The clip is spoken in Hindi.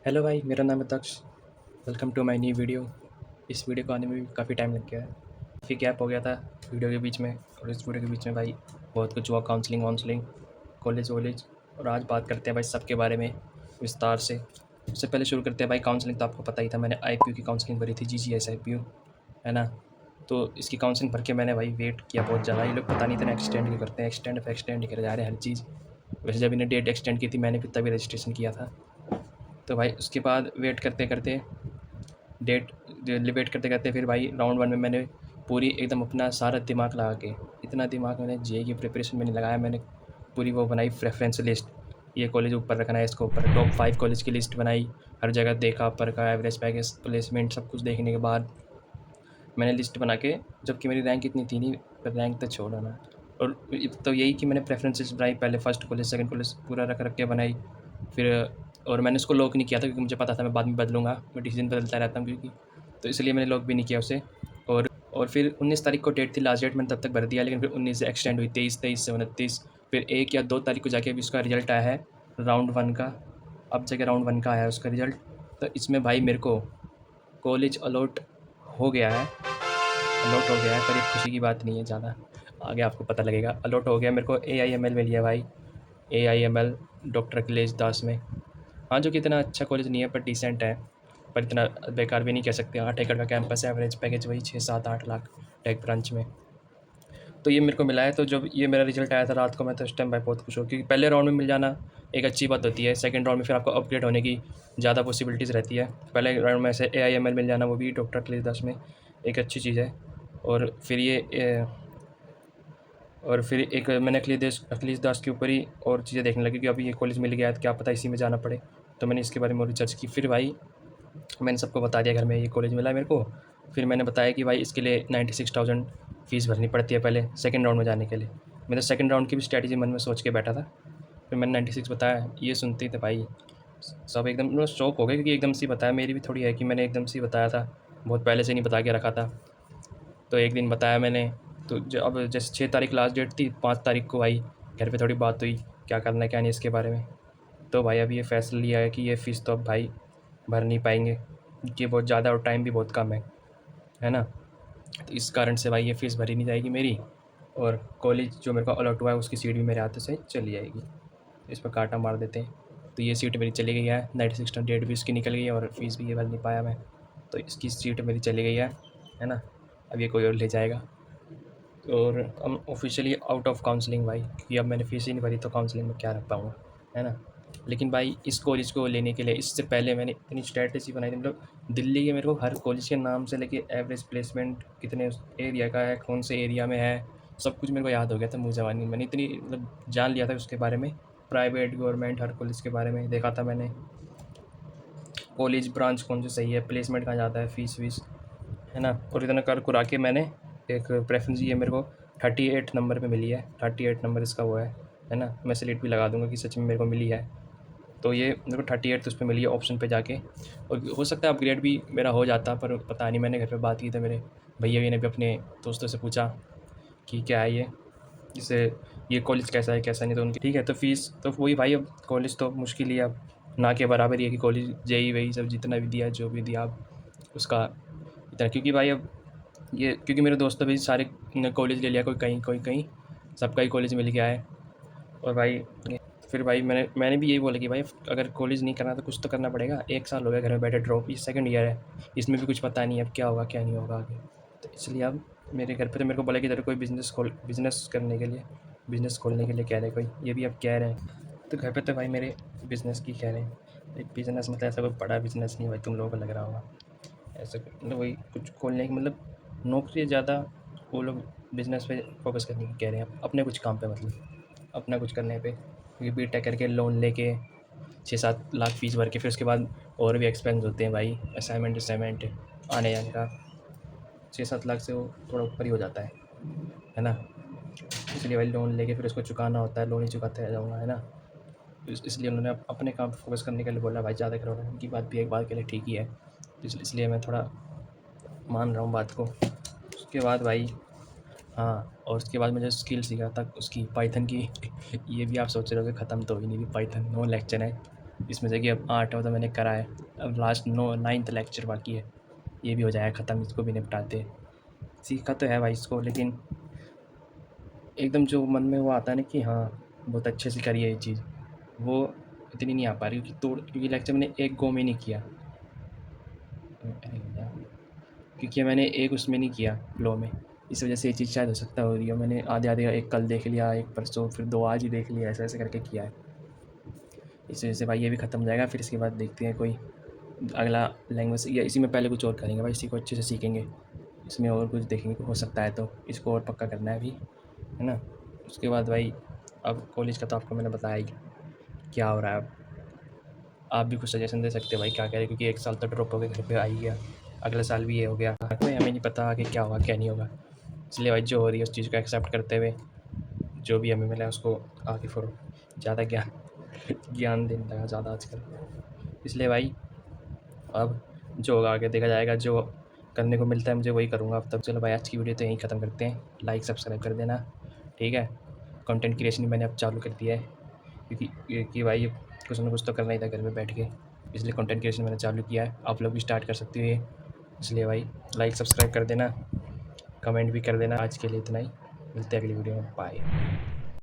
हेलो भाई, मेरा नाम है Daksh. Welcome to my new video. इस वीडियो को आने में भी काफ़ी टाइम लग गया है। काफ़ी गैप हो गया था वीडियो के बीच में, और इस वीडियो के बीच में भाई बहुत कुछ हुआ, काउंसलिंग वाउंसलिंग, कॉलेज वॉलेज। और आज बात करते हैं भाई सबके बारे में विस्तार से। उससे पहले शुरू करते हैं भाई काउंसलिंग। तो आपको पता ही था, मैंने IPU की काउंसलिंग भरी थी, GGS IPU, है ना। तो इसकी काउंसलिंग भर के मैंने भाई वेट किया बहुत ज़्यादा। ये लोग पता नहीं इतना एक्सटेंड क्यों करते हैं, एक्सटेंड ही करे जा रहे हैं हर चीज़। वैसे जब इन्हें डेट एक्सटेंड की थी, मैंने भी तभी रजिस्ट्रेशन किया था। तो भाई उसके बाद वेट करते करते डेट वेट करते करते फिर भाई राउंड वन में मैंने पूरी एकदम अपना सारा दिमाग लगा के, इतना दिमाग मैंने JEE की प्रिपरेशन में नहीं लगाया। मैंने पूरी वो बनाई प्रेफरेंस लिस्ट, ये कॉलेज ऊपर रखना है, इसको ऊपर, टॉप 5 कॉलेज की लिस्ट बनाई, हर जगह देखा, परखा, एवरेज पैकेज, प्लेसमेंट, सब कुछ देखने के बाद मैंने लिस्ट बना के, जबकि मेरी रैंक इतनी थी नहीं, पर रैंक तो छोड़ो ना। और तो यही कि मैंने प्रेफरेंसेस बनाई, पहले फर्स्ट कॉलेज सेकंड कॉलेज पूरा रख रख के बनाई। फिर और मैंने उसको लॉक नहीं किया था, क्योंकि मुझे पता था मैं बाद में बदलूँगा, मैं डिसीजन बदलता रहता हूँ क्योंकि, तो इसलिए मैंने लॉक भी नहीं किया उसे। और फिर 19 तारीख को डेट थी लास्ट डेट, मैंने तब तक भर दिया, लेकिन फिर 19 से एक्सटेंड हुई, 23 से 29, फिर 1 या 2 तारीख को जाके अभी उसका रिजल्ट आया है राउंड वन का। अब जाके राउंड वन का आया है उसका रिजल्ट। तो इसमें भाई मेरे को कॉलेज अलॉट हो गया है, अलॉट हो गया है, पर ये खुशी की बात नहीं है ज़्यादा, आगे आपको पता लगेगा। अलॉट हो गया मेरे को, AIML में लिया भाई, AIML डॉक्टर अखिलेश दास में। हाँ, जो कि इतना अच्छा कॉलेज नहीं है पर डिसेंट है, पर इतना बेकार भी नहीं कह सकते। 8 एकड़ का कैंपस है, एवरेज पैकेज वही 6-7-8 लाख टेक ब्रांच में। तो ये मेरे को मिला है। तो जब ये मेरा रिजल्ट आया था रात को, मैं तो उस टाइम भाई बहुत खुश हूँ, क्योंकि पहले राउंड में मिल जाना एक अच्छी बात होती है, सेकंड राउंड में फिर आपको अपग्रेड होने की ज़्यादा पॉसिबिलिटीज़ रहती है। पहले राउंड में ऐसे AIML मिल जाना, वो भी डॉक्टर अखिलेश दास में, एक अच्छी चीज़ है। और फिर और फिर एक मैंने अखिलेश दास के ऊपर ही और चीज़ें देखने लगी कि अभी ये कॉलेज मिल गया है तो क्या पता इसी में जाना पड़े। तो मैंने इसके बारे में और रिसर्च की। फिर भाई मैंने सबको बता दिया घर में, ये कॉलेज मिला है मेरे को। फिर मैंने बताया कि भाई इसके लिए 96,000 फ़ीस भरनी पड़ती है पहले सेकंड राउंड में जाने के लिए। मैं तो सेकंड राउंड की भी स्ट्रैटेजी मन में सोच के बैठा था। फिर मैंने 96 बताया, ये सुनते ही तो भाई सब एकदम मतलब शॉक हो गए, क्योंकि एकदम से ही बताया। मेरी भी थोड़ी है कि मैंने एकदम से ही बताया था, बहुत पहले से नहीं बता के रखा था। तो एक दिन बताया मैंने, तो अब जैसे 6 तारीख लास्ट डेट थी, 5 तारीख को भाई घर पे थोड़ी बात हुई, क्या करना है क्या नहीं इसके बारे में। तो भाई अब ये फ़ैसला लिया है कि ये फ़ीस तो अब भाई भर नहीं पाएंगे, क्योंकि बहुत ज़्यादा और टाइम भी बहुत कम है ना। तो इस कारण से भाई ये फ़ीस भरी नहीं जाएगी मेरी, और कॉलेज जो मेरे को अलॉट हुआ है उसकी सीट भी मेरे हाथों से चली जाएगी। इस पर कांटा मार देते हैं। तो ये सीट मेरी चली गई है, 96 डेट भी इसकी निकल गई है, और फ़ीस भी ये भर नहीं पाया मैं, तो इसकी सीट मेरी चली गई है ना। अब ये कोई और ले जाएगा। और हम ऑफिशियली आउट ऑफ काउंसलिंग भाई, क्योंकि अब मैंने फ़ीस ही नहीं भरी, तो काउंसलिंग में क्या रख पाऊँगा, है ना। लेकिन भाई इस कॉलेज को लेने के लिए इससे पहले मैंने इतनी स्ट्रैटेजी बनाई थी, मतलब दिल्ली के मेरे को हर कॉलेज के नाम से लेके एवरेज प्लेसमेंट कितने एरिया का है, कौन से एरिया में है, सब कुछ मेरे को याद हो गया था मुँह ज़बानी। मैंने इतनी मतलब जान लिया था उसके बारे में, प्राइवेट गवर्नमेंट हर कॉलेज के बारे में देखा था मैंने, कॉलेज ब्रांच कौन सा सही है, प्लेसमेंट कहाँ जाता है, फ़ीस वीस, है ना। और इतना कर कुरा के मैंने एक प्रेफरेंस, ये मेरे को 38 नंबर पे मिली है, 38 नंबर इसका वो है ना। मैं सेलेक्ट भी लगा दूंगा कि सच में मेरे को मिली है। तो ये मेरे को 38 तो उस पर मिली है ऑप्शन पे जाके। और हो सकता है अपग्रेड भी मेरा हो जाता, पर पता नहीं। मैंने घर पे बात की, तो मेरे भैया भी ने भी अपने दोस्तों से पूछा कि क्या है ये, जैसे ये कॉलेज कैसा है कैसा नहीं। तो उनकी ठीक है। तो फ़ीस तो वही भाई, अब कॉलेज तो मुश्किल ही है, अब ना के बराबर ही है कि कॉलेज JEE वही सब जितना भी दिया, जो भी दिया, अब उसका इतना, क्योंकि भाई अब ये, क्योंकि मेरे दोस्तों भी सारे ने कॉलेज ले लिया, कोई कहीं, सबका ही कॉलेज मिल गया है। और भाई फिर भाई मैंने भी यही बोला कि भाई अगर कॉलेज नहीं करना तो कुछ तो करना पड़ेगा। 1 साल हो गया घर में बैठे, ड्रॉप, ये सेकंड ईयर है, इसमें भी कुछ पता नहीं है अब क्या होगा क्या नहीं होगा आगे। तो इसलिए अब मेरे घर पे तो मेरे को बोला कि तेरे कोई बिज़नेस करने के लिए, बिज़नेस खोलने के लिए कह रहे कोई, ये भी अब कह रहे हैं। तो घर पे तो भाई मेरे बिज़नेस की कह रहे हैं। एक बिज़नेस मतलब ऐसा कोई बड़ा बिज़नेस नहीं भाई, तुम लोगों को लग रहा होगा ऐसे, मतलब वही कुछ खोलने की, मतलब नौकरी ज़्यादा, वो लोग बिज़नेस पे फोकस करने की कह रहे हैं, अपने कुछ काम पे, मतलब अपना कुछ करने पे। क्योंकि B.Tech करके लोन लेके 6-7 लाख फ़ीस भर के, फिर उसके बाद और भी एक्सपेंस होते हैं भाई, असाइनमेंट आने जाने का, 6-7 लाख से वो थोड़ा ऊपर ही हो जाता है ना। इसलिए भाई लोन लेके फिर उसको चुकाना होता है, लोन ही चुकाते रह जाऊँगा, है ना। तो इसलिए उन्होंने अपने काम पे फोकस करने के लिए बोला भाई, ज़्यादा करो। उनकी बात भी एक बात के लिए ठीक ही है, तो इसलिए मैं थोड़ा मान रहा हूँ बात को। उसके बाद भाई, हाँ, और उसके बाद मुझे स्किल सीखा था उसकी, पाइथन की। ये भी आप सोच रहे होगे ख़त्म तो हुई नहीं, भी पाइथन 9 लेक्चर है, इसमें से कि अब 8 तो मैंने करा है, अब लास्ट 9th लेक्चर बाकी है, ये भी हो जाएगा ख़त्म, इसको भी निपटाते हैं। सीखा तो है भाई इसको, लेकिन एकदम जो मन में वो आता है ना कि हाँ बहुत अच्छे से करी है ये चीज़, वो इतनी नहीं आ पा रही, क्योंकि लेक्चर मैंने एक गो में नहीं किया, क्योंकि मैंने एक उसमें नहीं किया फ्लो में, इस वजह से ये चीज़ शायद हो सकता हो रही है। मैंने आधे आधे एक कल देख लिया, एक परसों, फिर 2 आज ही देख लिया, ऐसे ऐसे करके किया है। इस वजह से भाई ये भी ख़त्म हो जाएगा, फिर इसके बाद देखते हैं कोई अगला लैंग्वेज, या इसी में पहले कुछ और करेंगे भाई, इसी को अच्छे से सीखेंगे, इसमें और कुछ देखेंगे हो सकता है तो इसको और पक्का करना है अभी, है ना। उसके बाद भाई अब कॉलेज का तो आपको मैंने बताया ही क्या हो रहा है। अब आप भी कुछ सजेशन दे सकते हो भाई क्या करें, क्योंकि 1 साल तो ड्रॉप हो के घर पे आ ही गया, अगले साल भी ये हो गया, कोई हमें नहीं पता आगे क्या होगा क्या नहीं होगा। इसलिए भाई जो हो रही है उस चीज़ को एक्सेप्ट करते हुए जो भी हमें मिला है उसको आगे फॉलो, ज़्यादा ज्ञान देने लगा ज़्यादा आजकल, इसलिए भाई अब जो होगा आगे देखा जाएगा, जो करने को मिलता है मुझे वही करूँगा अब तक। चलो भाई आज की वीडियो तो यहीं ख़त्म करते हैं, लाइक सब्सक्राइब कर देना, ठीक है। कंटेंट क्रिएशन मैंने अब चालू कर दिया है, क्योंकि भाई कुछ ना कुछ तो करना ही था घर में बैठ के, इसलिए कंटेंट क्रिएशन मैंने चालू किया है, आप लोग भी स्टार्ट कर सकते हो ये। इसलिए भाई लाइक सब्सक्राइब कर देना, कमेंट भी कर देना। आज के लिए इतना ही, मिलते हैं अगली वीडियो में, बाय।